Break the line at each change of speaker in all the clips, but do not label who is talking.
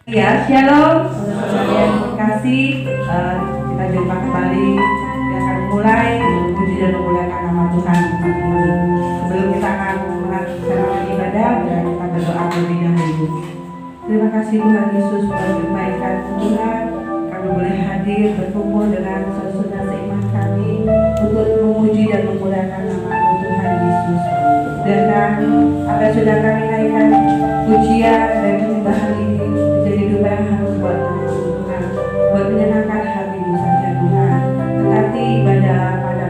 Ya, shalom, saudara yang terkasih. Kita jumpa kembali. Kita akan mulai memuji dan memuliakan nama Tuhan pagi ini. Sebelum kita akan melaksanakan ibadah, dan kita berdoa terlebih dahulu. Terima kasih Tuhan Yesus buat kebaikan Tuhan. Kami boleh hadir berkumpul dengan saudara seiman kami untuk memuji dan memuliakan nama Tuhan Yesus. Dan apa yang sudah kami naikkan pujian dan penyembahan ini menjadi doa yang harus buat Tuhan, buat menyenangkan hatimu saja Tuhan. Tetapi pada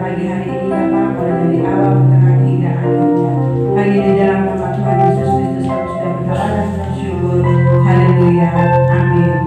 pagi hari ini Bapak, mulai dari awal, tengah hingga akhirnya, hanya di dalam nama Tuhan Yesus Kristus kami sudah berdoa dan bersyukur. Haleluya, amin.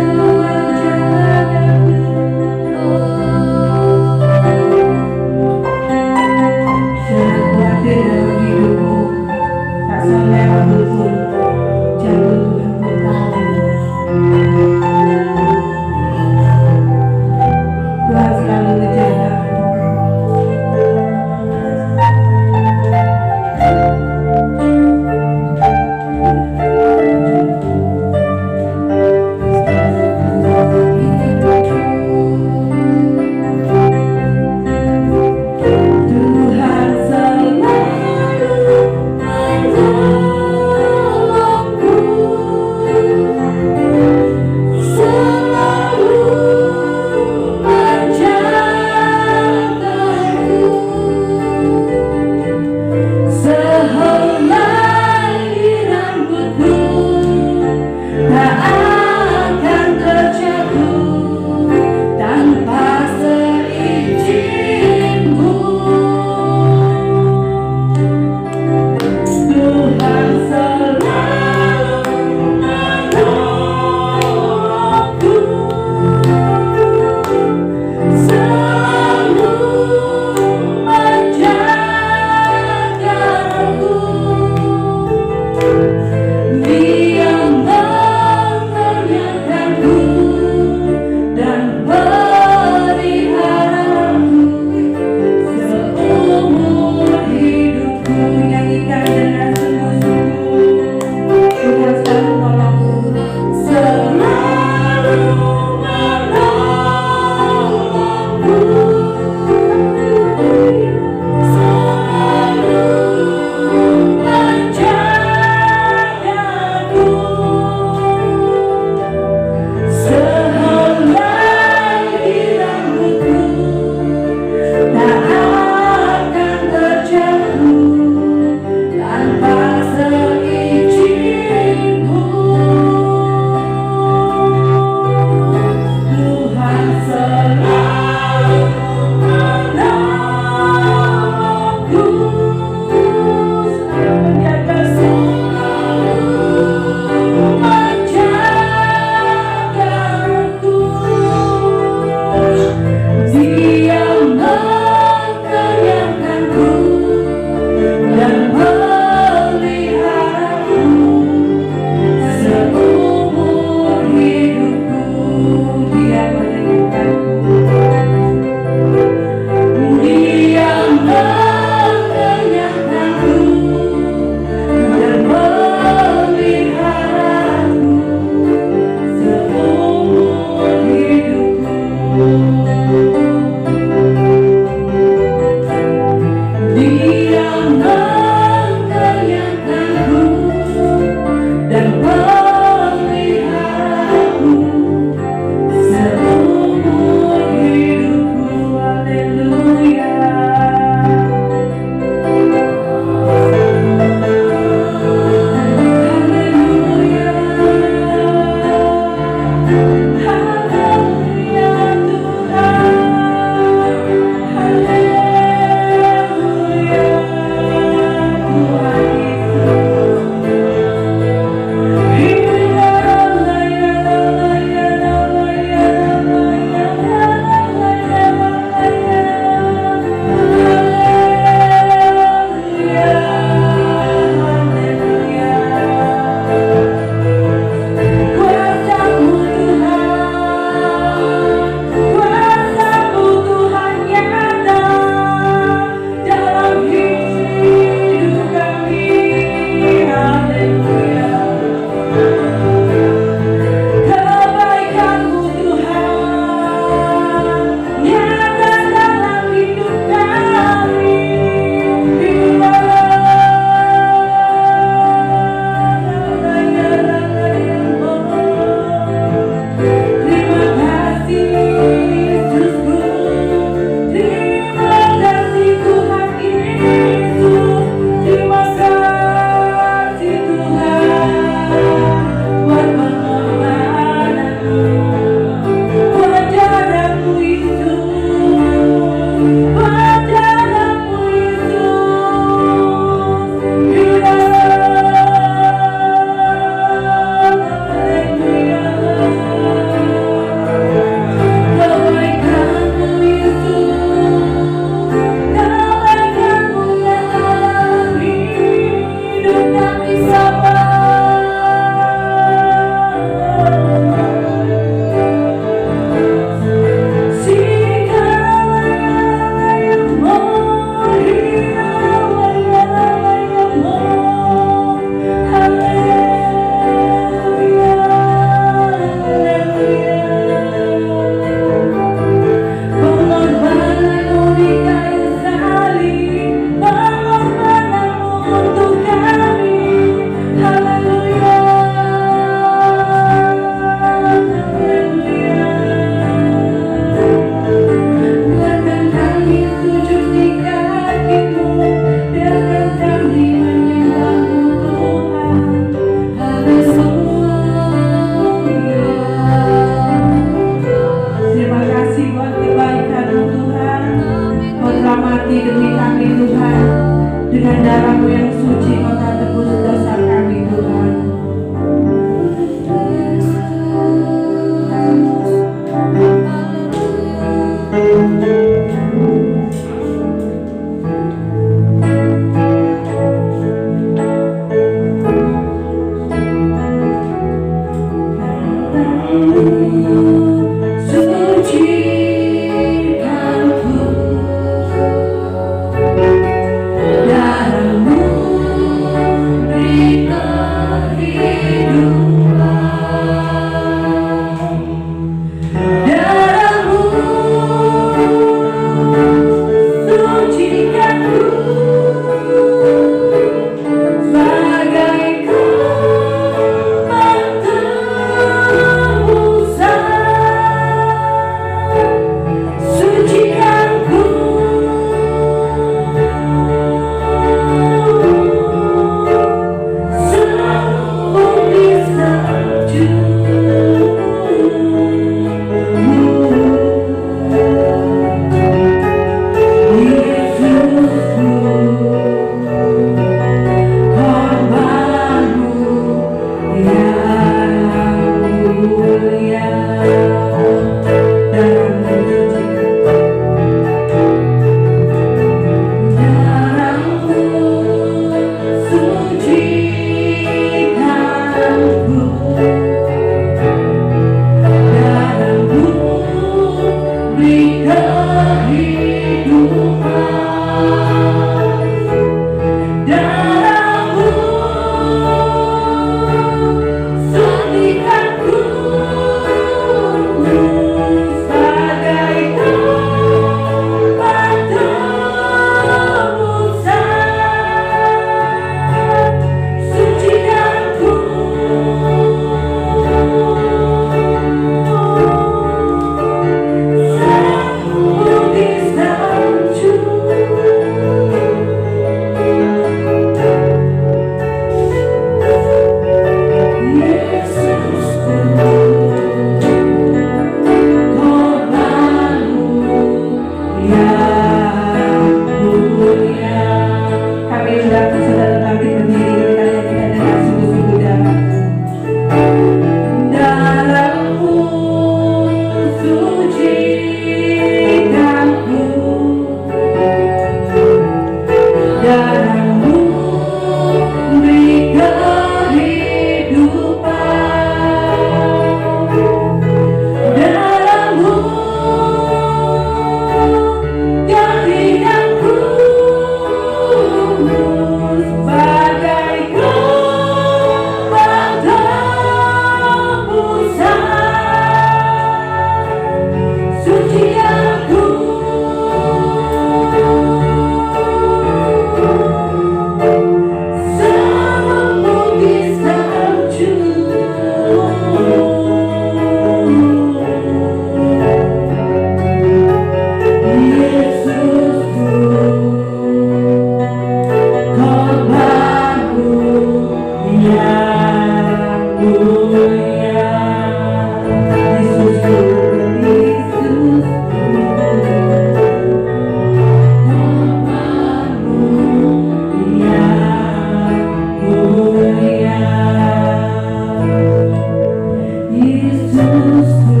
Yesusku,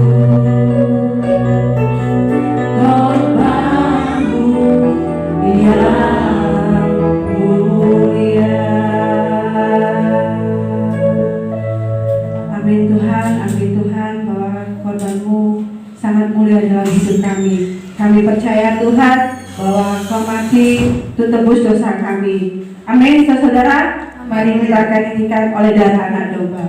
korbanmu yang mulia. Amin Tuhan, bahwa korbanmu sangat mulia dalam hidup kami. Kami percaya Tuhan bahwa Kau mati untuk tebus dosa kami. Amin, saudara. Mari kita akan nyanyikan oleh darah anak domba.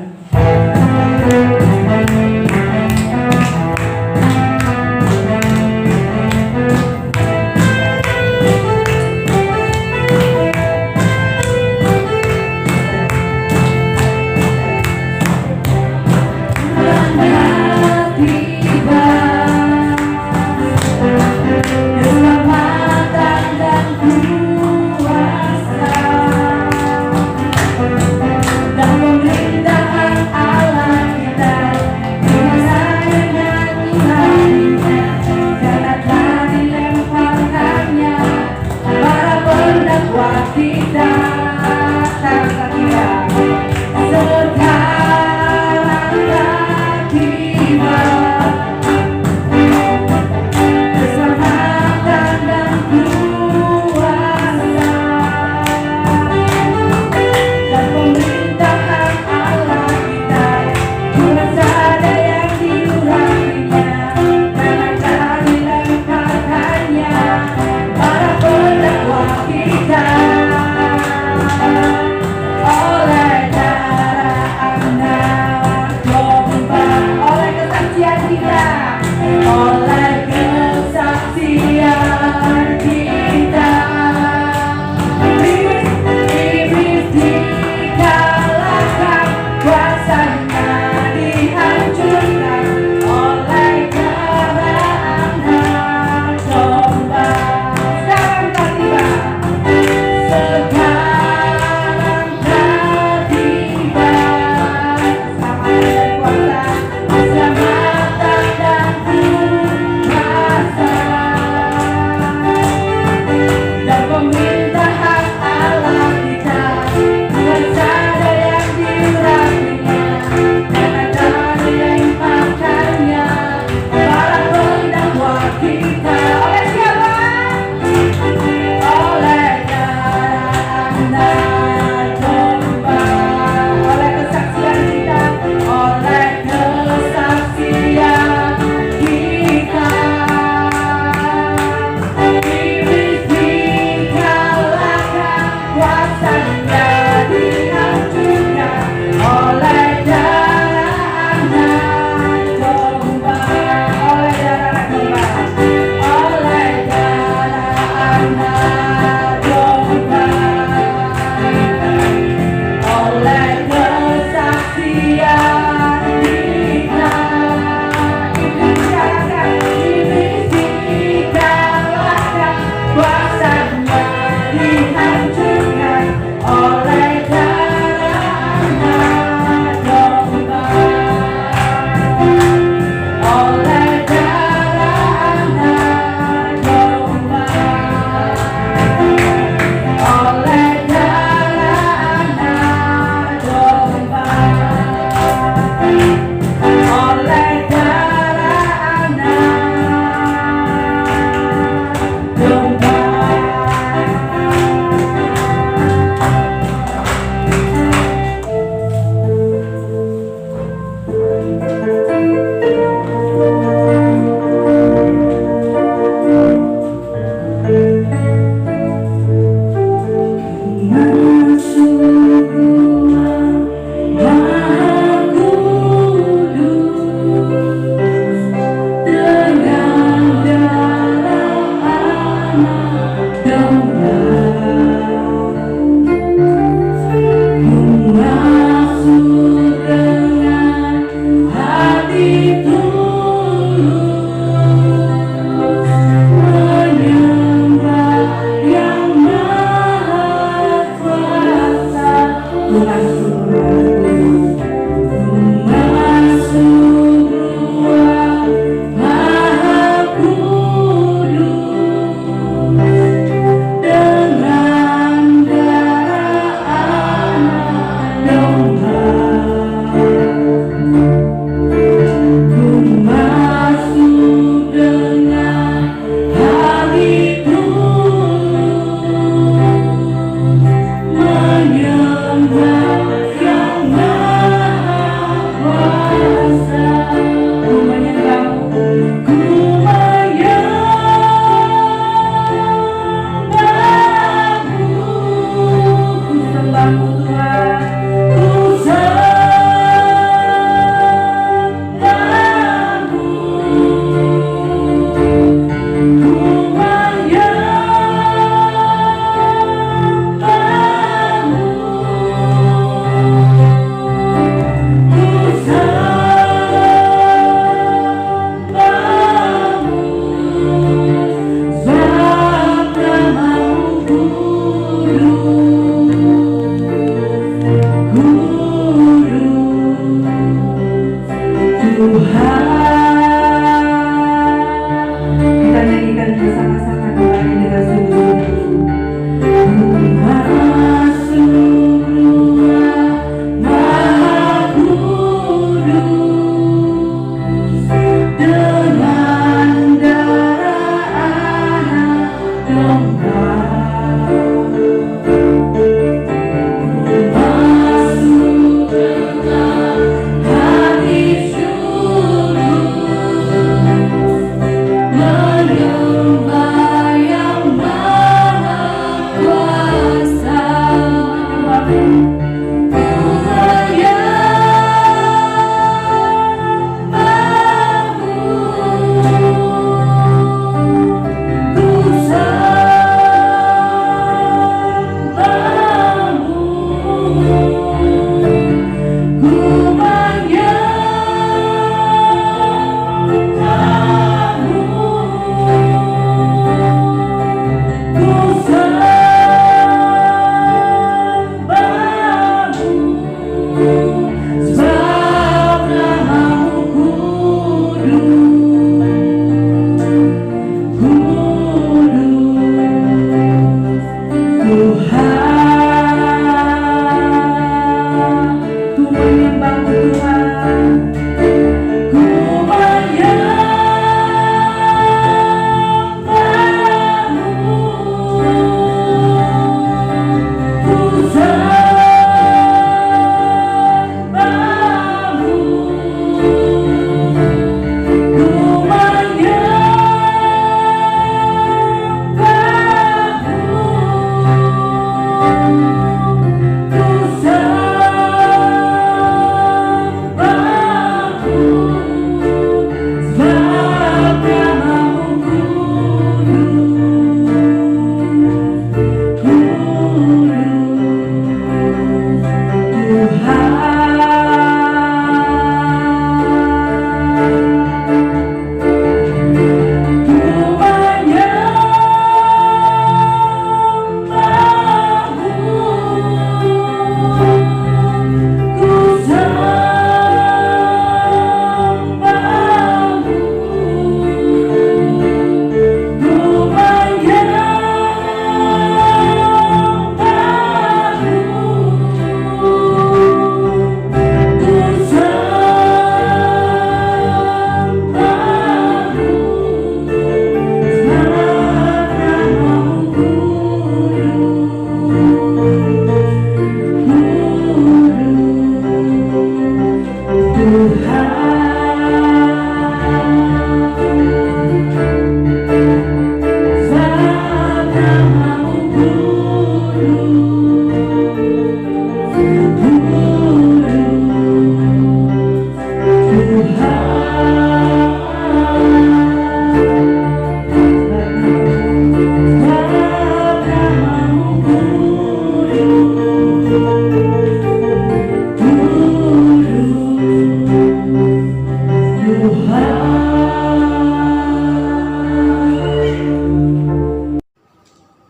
Kita nyanyikan bersama-sama kembali dengan sungguh-sungguh.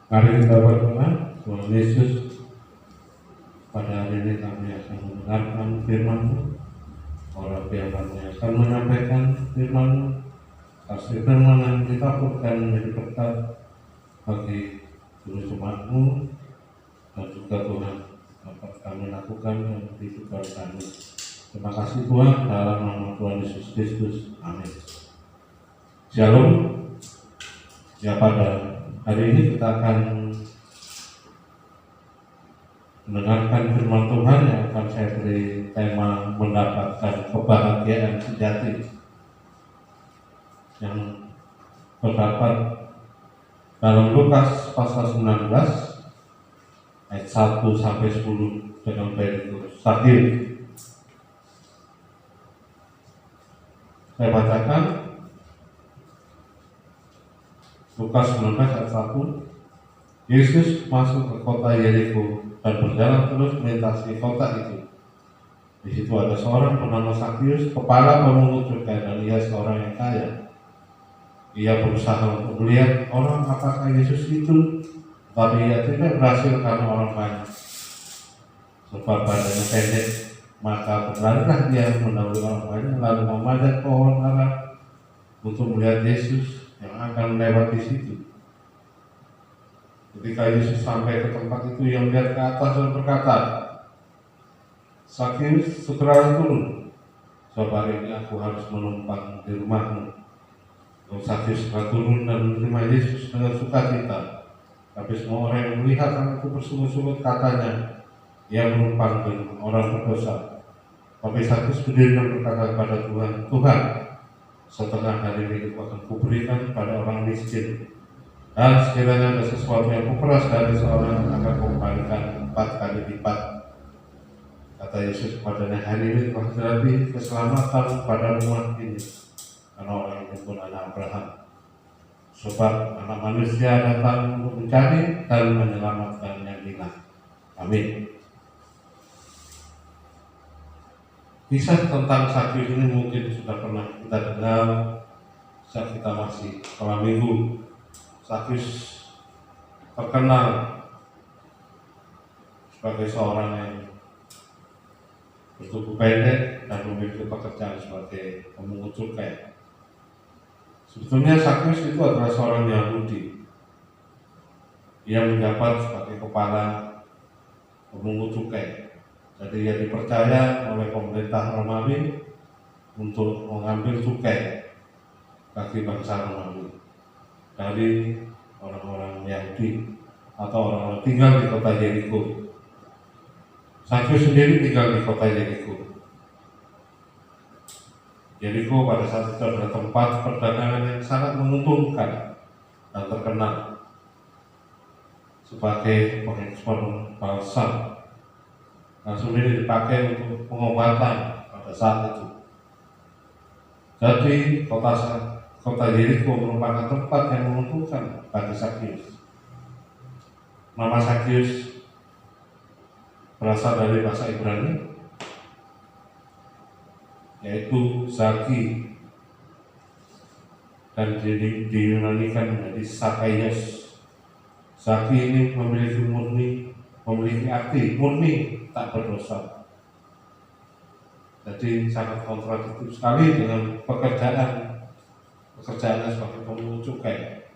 Mari kita berdoa. Tuhan Yesus, pada hari ini kami akan mendengarkan firman-Mu. Orang yang kami akan menyampaikan firman-Mu. Kasih firman yang ditakutkan menjadi berkat bagi seluruh umat-Mu dan juga Tuhan dapat kami lakukan yang ditukar kami. Terima kasih Tuhan, dalam nama Tuhan Yesus Kristus. Amin. Shalom. Ya, pada hari ini kita akan mendengarkan firman Tuhan yang akan saya beri tema mendapatkan kebahagiaan sejati, yang terdapat dalam Lukas pasal 19 ayat 1 sampai 10 dengan berikut. Sakit. Saya bacakan Lukas 19 ayat 1. Yesus masuk ke kota Yeriko dan berjalan terus melintasi kota itu. Di situ ada seorang bernama Sakius, kepala pemungut cukai, dan ia seorang yang kaya. Ia berusaha untuk melihat orang apakah Yesus itu, tapi ia tidak berhasil karena orang banyak, sebab badannya pendek Maka berlarilah dia mendahului orang banyak, lalu memanjat pohon ara untuk melihat Yesus yang akan lewat di situ. Ketika Yesus sampai ke tempat itu, ia melihat ke atas dan berkata, "Sakius, segera turun, sebab hari ini aku harus menumpang di rumahmu." Lalu Sakius segera turun dan menerima Yesus dengan sukacita. Tapi semua orang yang melihat hal itu bersungut-sungut, katanya, "Ia menumpang di rumah orang berdosa." Tapi Sakius berdiri dan berkata kepada Tuhan, "Tuhan, setengah dari milikku akan kuberikan pada orang miskin. Dan sekiranya ada sesuatu yang kuperas dari seorang, akan kembalikan 4 kali lipat." Kata Yesus kepadanya, "Hari ini telah terjadi keselamatan pada rumah ini, karena orang ini pun anak Abraham. Sebab Anak Manusia datang untuk mencari dan menyelamatkan yang hilang." Amin. Kisah tentang Sakius ini mungkin sudah pernah kita dengar saat kita masih sekolah minggu. Sakius terkenal sebagai seorang yang bertubuh pendek dan memiliki pekerjaan sebagai pemungut cukai. Sebetulnya Sakius itu adalah seorang Yahudi. Ia menjabat sebagai kepala pemungut cukai. Jadi ia dipercaya oleh pemerintah Romawi untuk mengambil cukai bagi bangsa Romawi dari orang-orang Yahudi atau orang-orang tinggal di kota Yeriko. Sakius sendiri tinggal di kota Yeriko. Yeriko pada saat itu adalah tempat perdagangan yang sangat menguntungkan dan terkenal sebagai pengekspor balsam. Langsung ini dipakai untuk pengobatan pada saat itu. Jadi kota Yeriko merupakan tempat yang menguntungkan bagi Sakius. Nama Sakius berasal dari bahasa Ibrani, yaitu Zaki, dan diyunanikan menjadi Sakaios. Zaki ini memiliki arti murni, tak berdosa. Jadi sangat kontradiktif sekali dengan pekerjaannya sebagai pemungut cukai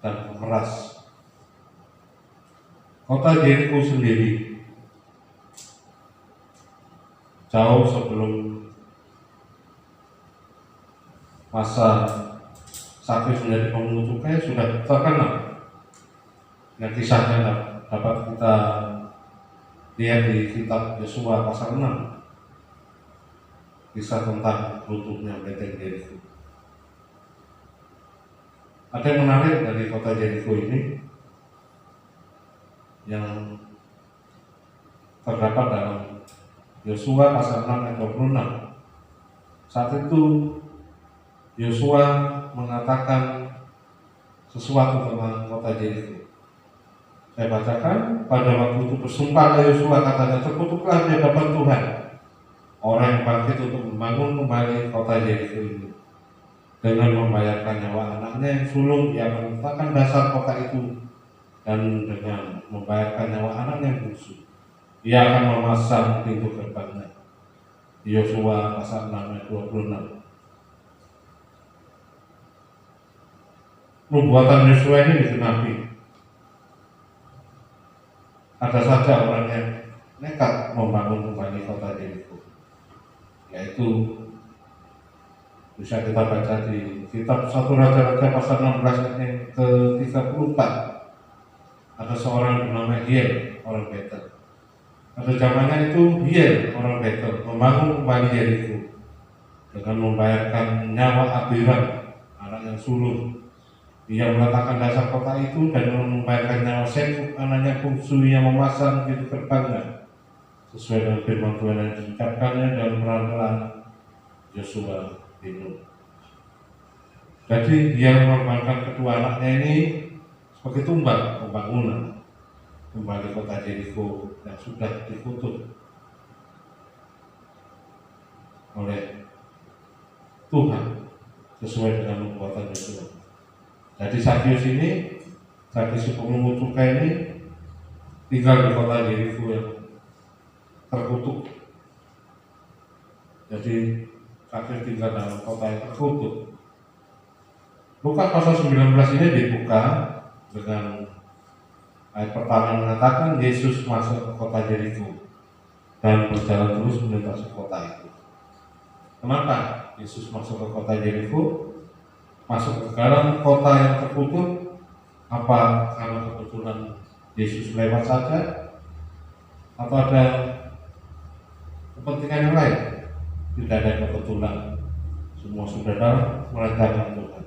dan pemeras. Kota Yeriko sendiri jauh sebelum masa Sakius menjadi pemungut cukai sudah terkenal. Yang kisahnya dapat kita lihat di kitab Yosua pasal 6, kisah tentang runtuhnya benteng Yeriko. Ada yang menarik dari kota Yeriko ini yang terdapat dalam Yosua pasal 6 ayat 26. Saat itu Yosua mengatakan sesuatu tentang kota Yeriko. Saya bacakan, pada waktu itu bersumpahlah Yosua, katanya, "Terkutuklah di hadapan Tuhan orang yang bangkit untuk membangun kembali kota Yeriko ini. Dengan membayarkan nyawa anaknya yang sulung, ia akan meletakkan dasar kota itu, dan dengan membayarkan nyawa anaknya yang bungsu, ia akan memasang pintu gerbangnya." Yosua pasal 6 ayat 26. Nubuatan Yosua ini digenapi. Ada saja orang yang nekat membangun kembali kota Yeriko, yaitu bisa kita baca di kitab 1 Raja-Raja pasal 16 ayat yang ke-34. Ada seorang bernama Hiel, orang Betel. Pada zamannya itu Hiel, orang Betel, membangun kembali Yeriko dengan membayarkan nyawa Abiram, anak yang sulung. Ia meletakkan dasar kota itu dan membayarkan nyawa Sekub, anaknya bungsu, yang memasang pintu gerbangnya, sesuai dengan firman Tuhan yang diucapkannya dalam peran-peran Yosua bin Nun. Jadi dia mengorbankan kedua anaknya ini sebagai tumbal pembangunan kembali kota Yeriko yang sudah dikutuk oleh Tuhan sesuai dengan nubuatan Yosua. Jadi Sakius ini, Sakius pemungut cukai ini tinggal di kota Yeriko yang terkutuk Jadi Sakyus tinggal dalam kota yang terkutuk. Lukas pasal 19 ini dibuka dengan ayat pertama mengatakan Yesus masuk ke kota Yeriko dan berjalan terus melintasi kota itu. Kenapa Yesus masuk ke kota Yeriko? Masuk ke dalam kota yang terkutuk? Apa karena kebetulan Yesus lewat saja? Atau ada kepentingan yang lain? Tidak ada kebetulan. Semua sudah dalam merencanakan Tuhan.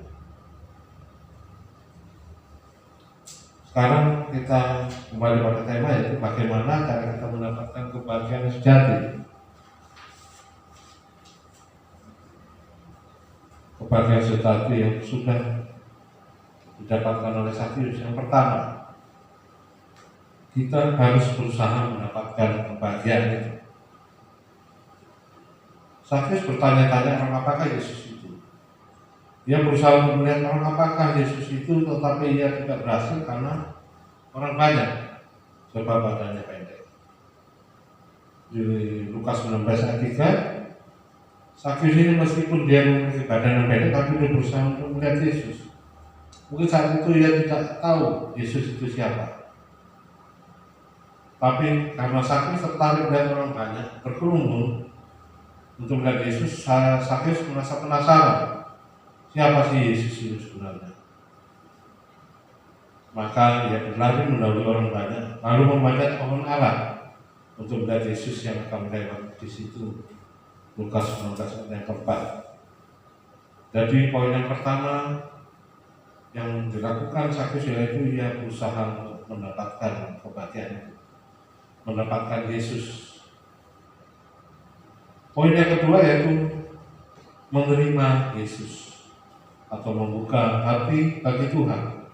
Sekarang kita kembali pada tema, yaitu bagaimana cara kita mendapatkan kebahagiaan yang sejati. Kebahagiaan sejati yang sudah didapatkan oleh Sakyus. Yang pertama, kita harus berusaha mendapatkan kebahagiaan itu. Sakyus bertanya-tanya orang apakah Yesus itu. Dia berusaha untuk melihat orang apakah Yesus itu, tetapi ia tidak berhasil karena orang banyak, sebab badannya pendek. Di Lukas 19 ayat 3, Sakyus ini meskipun dia memiliki badan yang pendek, tapi dia berusaha untuk melihat Yesus. Mungkin saat itu ia tidak tahu Yesus itu siapa. Tapi karena Sakyus tertarik melihat orang banyak berkerumun untuk melihat Yesus, Sakyus merasa penasaran. Siapa sih Yesus itu sebenarnya? Maka ia berlari mendahului orang banyak, lalu memanjat pohon ara untuk melihat Yesus yang akan lewat di situ. Lukas 19 ayat yang keempat. Jadi poin yang pertama yang dilakukan Sakyus yaitu ia berusaha untuk mendapatkan kebahagiaan itu, mendapatkan Yesus. Poin yang kedua yaitu menerima Yesus atau membuka hati bagi Tuhan.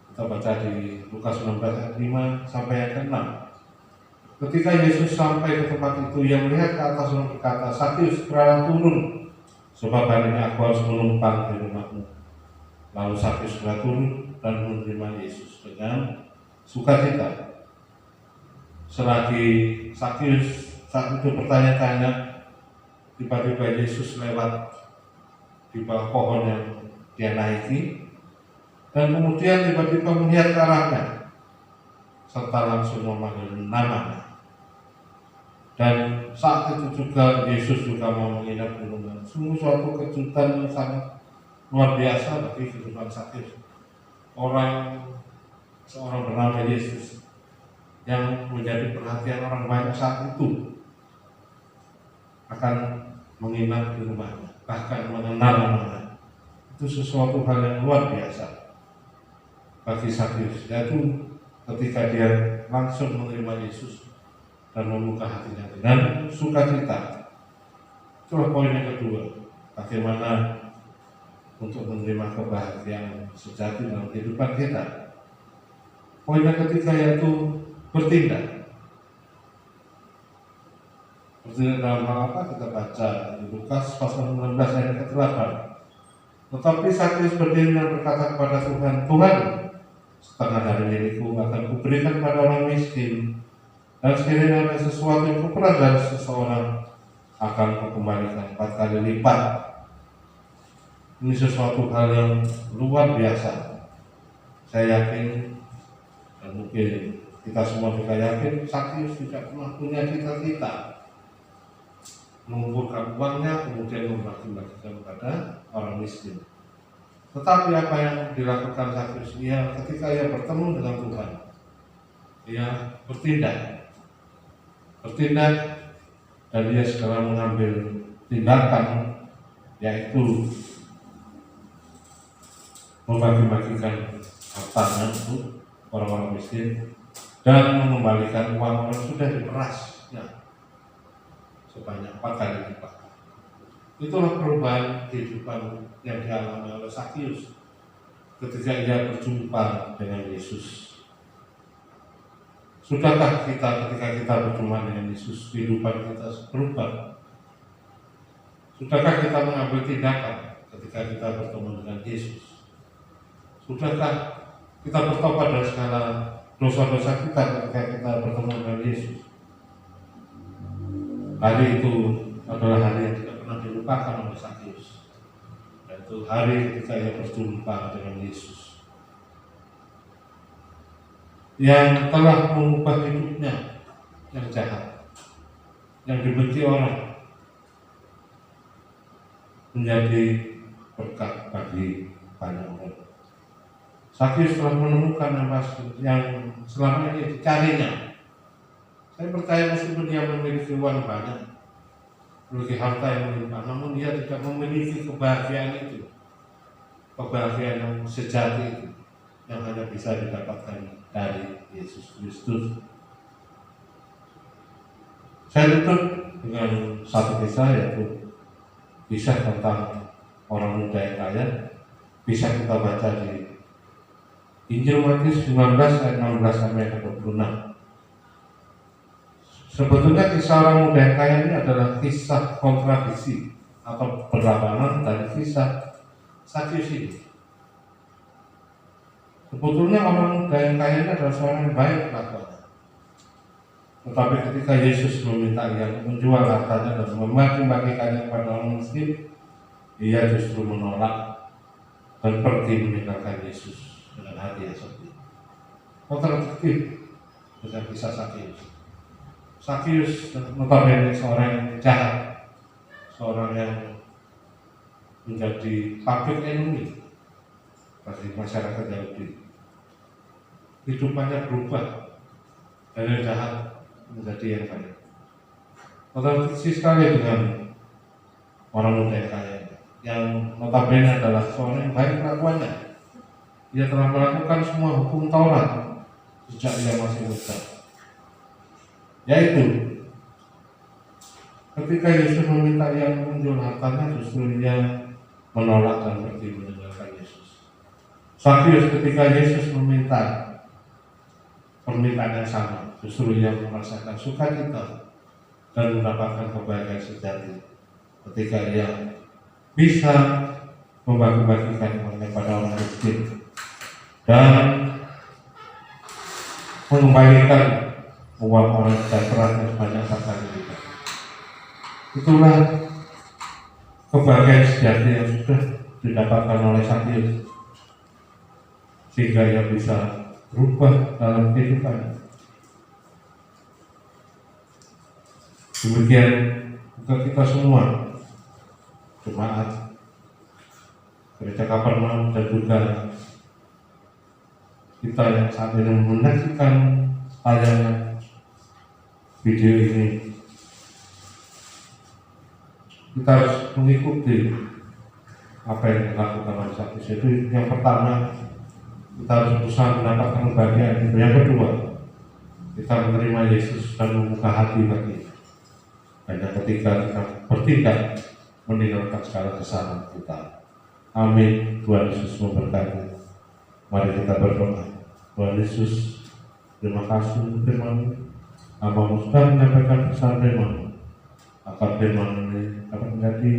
Kita baca di Lukas 19 ayat 5 sampai ayat 6. Ketika Yesus sampai ke tempat itu, ia melihat ke atas dan berkata, Sakyus, segera turun, sebab hari ini aku harus menumpang di rumahmu. Lalu Sakyus segera turun dan menerima Yesus dengan sukacita. Selagi Sakyus saat itu bertanya-tanya, tiba-tiba Yesus lewat di bawah pohon yang dia naiki, dan kemudian tiba-tiba melihat ke arahnya, serta langsung memanggil namanya. Dan saat itu juga Yesus juga mau menginap di rumah. Sungguh suatu kejutan yang sangat luar biasa bagi kehidupan Sakyus. Seorang bernama Yesus yang menjadi perhatian orang banyak saat itu akan menginap di rumahnya, bahkan mengenal namanya. Itu sesuatu hal yang luar biasa bagi Sakyus, yaitu ketika dia langsung menerima Yesus dan membuka hatinya dengan sukacita. Itulah poin yang kedua, bagaimana untuk menerima kebahagiaan sejati dalam kehidupan kita. Poin yang ketiga yaitu bertindak. Bertindak dalam hal apa? Kita baca di Lukas pasal 19 ayat ke-8. Tetapi Sakyus berdiri dan berkata kepada Tuhan, Tuhan, setengah dari milikku akan kuberikan pada orang miskin, dan sekiranya ada sesuatu yang kuperas dari seseorang, akan kukembalikan 4 kali lipat. Ini sesuatu hal yang luar biasa. Saya yakin, dan mungkin kita semua juga yakin, Sakyus tidak pernah punya cita-cita mengumpulkan uangnya kemudian membagi-bagikan kepada orang miskin. Tetapi apa yang dilakukan Sakyus, ketika ia bertemu dengan Tuhan, ia bertindak, dan dia segera mengambil tindakan, yaitu membagi-bagikan hartanya untuk orang-orang miskin dan mengembalikan uang yang sudah diperasnya sebanyak 4 kali lipat. Itulah perubahan kehidupan yang dialami oleh Sakyus ketika ia berjumpa dengan Yesus. Sudahkah kita ketika kita berjumpa dengan Yesus, kehidupan kita berubah? Sudahkah kita mengambil tindakan ketika kita bertemu dengan Yesus? Sudahkah kita bertobat dari segala dosa-dosa kita ketika kita bertemu dengan Yesus? Hari itu adalah hari yang tidak pernah dilupakan oleh Sakyus, yaitu hari ketika ia berjumpa dengan Yesus yang telah mengubah hidupnya yang jahat, yang dibenci orang, menjadi berkat bagi banyak orang. Sakyus telah menemukan apa yang selama ini dicarinya. Saya percaya meskipun dia memiliki uang banyak, memiliki harta yang melimpah, namun dia tidak memiliki kebahagiaan itu, kebahagiaan yang sejati itu, yang hanya bisa didapatkan dari Yesus Kristus. Saya tutup dengan satu kisah, yaitu kisah tentang orang muda yang kaya. Bisa kita baca di Injil Matius 19 ayat 16 sampai 26. Sebetulnya kisah orang muda yang kaya ini adalah kisah kontradiksi atau berlawanan dari kisah Sakyus ini. Sebetulnya orang muda yang kaya ini adalah seorang yang baik kelakuannya. Tetapi ketika Yesus meminta ia menjual hartanya dan membagi-bagikannya kepada orang miskin, ia justru menolak dan pergi meninggalkan Yesus dengan hati yang sedih. Kontradiktif dengan kisah Sakyus. Sakyus notabene seorang yang jahat, seorang yang menjadi public enemy bagi masyarakat Yahudi. Hidupannya berubah dari yang jahat menjadi yang baik. Kontradiksi sekali dengan orang muda yang kaya, yang notabene adalah seorang yang baik kelakuannya. Ia telah melakukan semua hukum Taurat sejak ia masih muda. Yaitu ketika Yesus meminta ia menjual hartanya, justru ia menolak dan pergi meninggalkan Yesus. Sakyus ketika Yesus meminta permintaan yang sama, justru ia merasakan sukacita dan mendapatkan kebahagiaan sejati ketika ia bisa membagi-bagikan kepada orang miskin dan mengembalikan uang orang sejahtera yang sebanyak kali lipat. Itulah kebahagiaan sejati yang sudah didapatkan oleh Sakyus, sehingga ia bisa berubah dalam kehidupan. Demikian juga kita semua, jemaat Gereja Kapernaum dan juga kita yang saat ini menyaksikan tayangan video ini, kita harus mengikuti apa yang dilakukan oleh Sakyus. Itu yang pertama, kita harus berusaha mendapatkan kebahagiaan. Yang kedua, kita menerima Yesus dan membuka hati bagi. Dan yang ketiga, kita bertindak meninggalkan segala kesalahan kita. Amin. Tuhan Yesus memberkati. Mari kita berdoa. Tuhan Yesus, terima kasih untuk firman-Mu. Hamba-Mu sudah menyampaikan pesan firman-Mu, agar firman ini dapat menjadi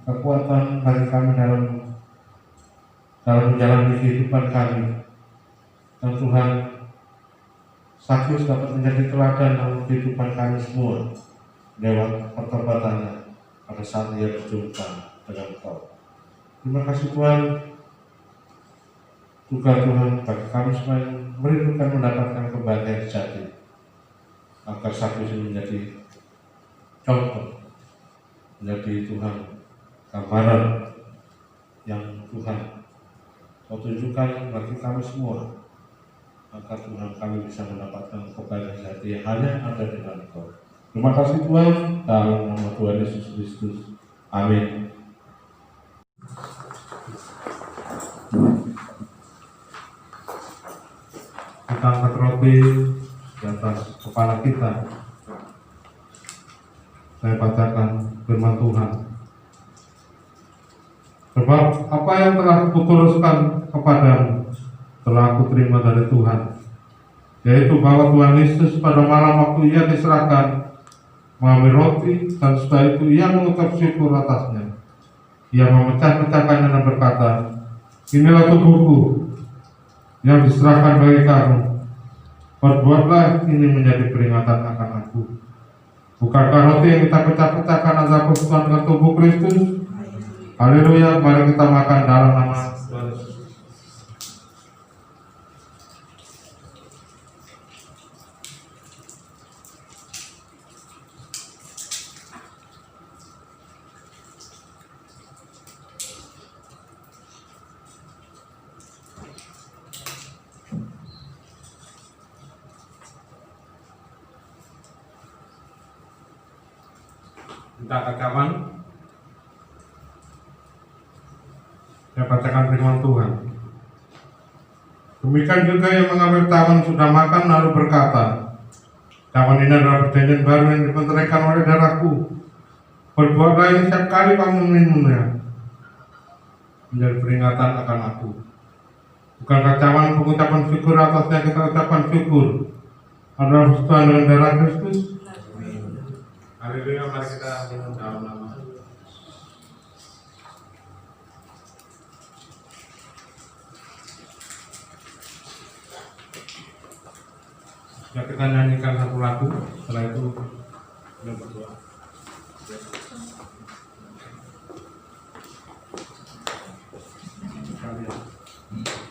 kekuatan bagi kami dalam menjalani kehidupan kami. Dan Tuhan, Sakyus dapat menjadi teladan dalam kehidupan kami semua lewat pertobatannya pada saat ia berjumpa dengan Engkau. Terima kasih Tuhan. Juga Tuhan, bagi kami semua yang merindukan mendapatkan kebahagiaan sejati, agar Sakyus ini menjadi contoh, menjadi Tuhan gambaran yang Tuhan Kau tunjukkan bagi kami semua, agar Tuhan kami bisa mendapatkan kebahagiaan sejati yang hanya ada di dalam Engkau. Terima kasih Tuhan, dalam nama Tuhan Yesus Kristus. Amin. Kita angkat roti di atas kepala kita. Saya bacakan firman Tuhan. Sebab apa yang telah kutuliskan kepadamu telah aku terima dari Tuhan, yaitu bahwa Tuhan Yesus pada malam waktu ia diserahkan mengambil roti, dan setelah itu ia mengucap syukur atasnya. Ia memecah-mecahkannya dan berkata, inilah tubuhku yang diserahkan bagi kamu. Perbuatlah ini menjadi peringatan akan aku.
Bukankah roti yang kita pecah-pecahkan adalah persekutuan tubuh Kristus? Haleluya, mari kita makan dalam nama Tuhan Yesus. Kita kawan, saya bacakan firman Tuhan. Demikian juga yang mengambil cawan sudah makan lalu berkata, cawan ini adalah perjanjian baru yang dibenteraikan oleh darahku. Berbuatlah ini setiap kali kamu meminumnya, menjadi peringatan akan aku. Bukankah cawan pengucapan syukur atasnya kita ucapkan syukur adalah persekutuan dengan darah Kristus? Haleluya, mari kita minum dalam nama. Ya, kita nyanyikan satu lagu, setelah itu kita berdoa.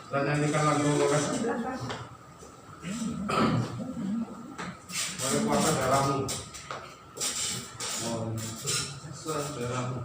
Kita nyanyikan lagu boleh? Boleh puasa dalammu. Oh, dalammu.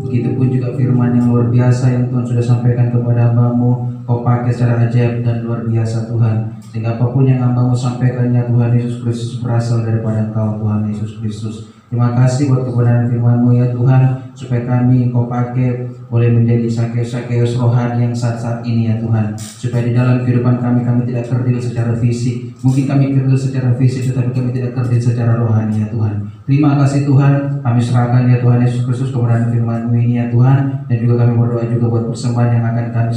Begitupun juga firman yang luar biasa yang Tuhan sudah sampaikan kepada hamba-Mu, Kau pakai secara ajaib dan luar biasa Tuhan, sehingga apapun yang hamba-Mu sampaikan ya Tuhan Yesus Kristus berasal daripada Engkau Tuhan Yesus Kristus.
Terima kasih buat kebenaran firman-Mu ya Tuhan, supaya kami Engkau pakai boleh menjadi sakeus rohani yang saat ini ya Tuhan, supaya di dalam kehidupan kami tidak kerdil secara fisik. Mungkin kami kerdil secara fisik, tetapi kami tidak kerdil secara rohani ya Tuhan. Terima kasih Tuhan, kami serahkan ya Tuhan Yesus Kristus kebenaran firman-Mu ini ya Tuhan, dan juga kami berdoa juga buat persembahan yang akan kami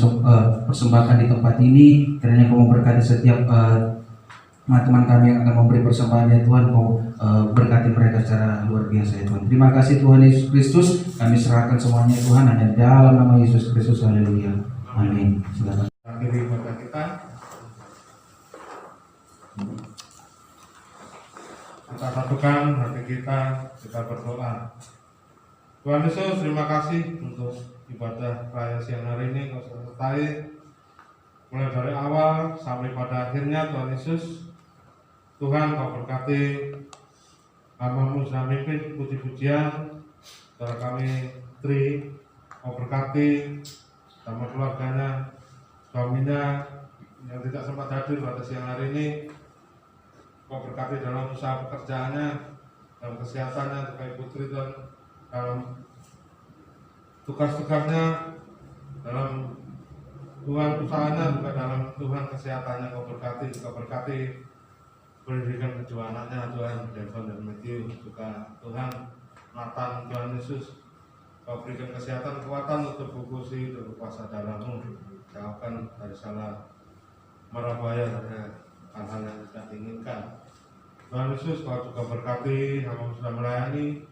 persembahkan di tempat ini, kiranya Kau memberkati setiap teman kami yang akan memberi persembahan ya Tuhan. Kau berkati mereka secara luar biasa ya Tuhan. Terima kasih Tuhan Yesus Kristus, kami serahkan semuanya Tuhan hanya dalam nama Yesus Kristus. Haleluya, amin. Silakan.
Akhiri ibadah kita. Kita satukan hati kita berdoa. Tuhan Yesus, terima kasih untuk ibadah raya siang hari ini. Kau sertai mulai dari awal sampai pada akhirnya. Tuhan Yesus, Tuhan Kau berkati hamba-Mu sudah mimpin puji-pujian, saudara kami Tri, Kau berkati sama keluarganya, suaminya yang tidak sempat hadir pada siang hari ini. Kau berkati dalam usaha pekerjaannya, dalam kesehatannya, supaya Putri Tuhan dalam tugas-tugasnya, dalam Tuhan usahanya, juga dalam Tuhan kesehatannya. Kau berkati, juga berkati pendidikan kedua anaknya Tuhan, Devon dan Matthew, juga Tuhan Nathan. Tuhan Yesus, Kau berikan kesehatan, kekuatan untuk fokusi untuk kuasa darah-Mu, jauhkan dari salah merabaya dari hal-hal yang tidak diinginkan. Tuhan Yesus, Kau juga berkati yang sudah melayani,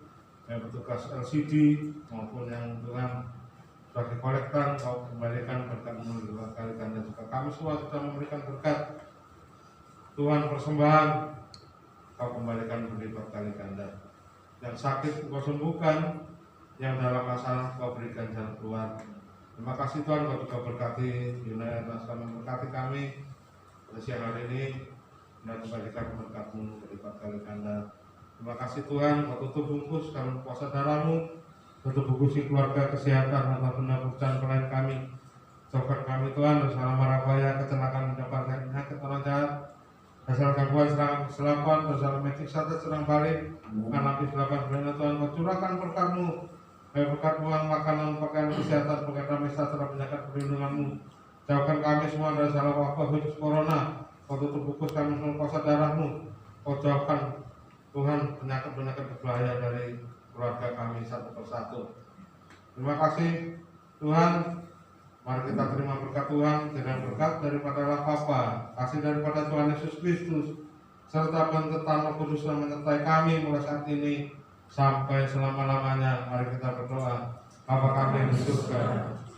yang bertugas LCD maupun yang Tuhan sudah dikolektan. Kau kembalikan berkat-Mu dua kali ganda. Juga kami semua sudah memberikan berkat Tuhan persembahan, Kau kembalikan berlipat kali ganda. Yang sakit Kau sembuhkan, yang dalam masalah Kau berikan jalan keluar. Terima kasih Tuhan, Kau juga berkati Yunaya dan sudah memberkati kami pada siang hari ini, dan kembalikan berkat-Mu berlipat kali ganda. Terima kasih Tuhan, Kau tutup bungkus dalam kuasa darah-Mu, tutup bungkusi keluarga, kesehatan, atau benda pekerjaan pelayan kami. Jauhkan kami Tuhan dari salah marabaya, kecelakaan, mendapatkan penyakit orang jahat, dasar gangguan, serangan kesilapan, dasar medik satu serang balik, karena kesilapan sebenarnya Tuhan. Kau curahkan berkat-Mu, baik berkat uang, makanan, pakaian, kesehatan, pakaian damai sejahtera, penyakit, perlindungan-Mu. Jauhkan kami semua dari salah wabah virus corona. Kau tutup bungkus kami dengan kuasa darah-Mu. Kau jauhkan Tuhan penyakit-penyakit berbahaya dari keluarga kami satu persatu. Terima kasih Tuhan. Mari kita terima berkat Tuhan dengan berkat daripada Allah Bapa, kasih daripada Tuhan Yesus Kristus, serta pentetan Roh Kudus yang menyertai kami mulai saat ini sampai selama-lamanya. Mari kita berdoa. Bapa kami yang di surga,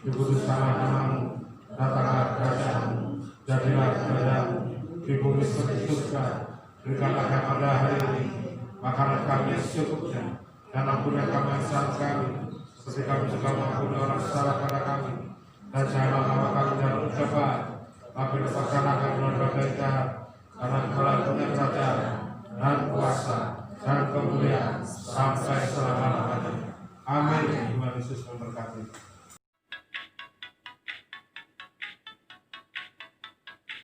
dikuduskanlah nama-Mu, datanglah kerajaan-Mu, jadilah kehendak-Mu di bumi seperti di surga. Berikanlah kami pada hari ini makanan kami yang secukupnya, dan ampunilah kami kesalahan kami, seperti kami juga mengampuni orang bersalah pada kami. Dan janganlah bawa kami dalam pencobaan, tapi lepaskanlah kami dari berbagai jahat, karena Engkau punya kerajaan dan kuasa dan kemuliaan sampai selama-lamanya. Amin. Tuhan Yesus memberkati.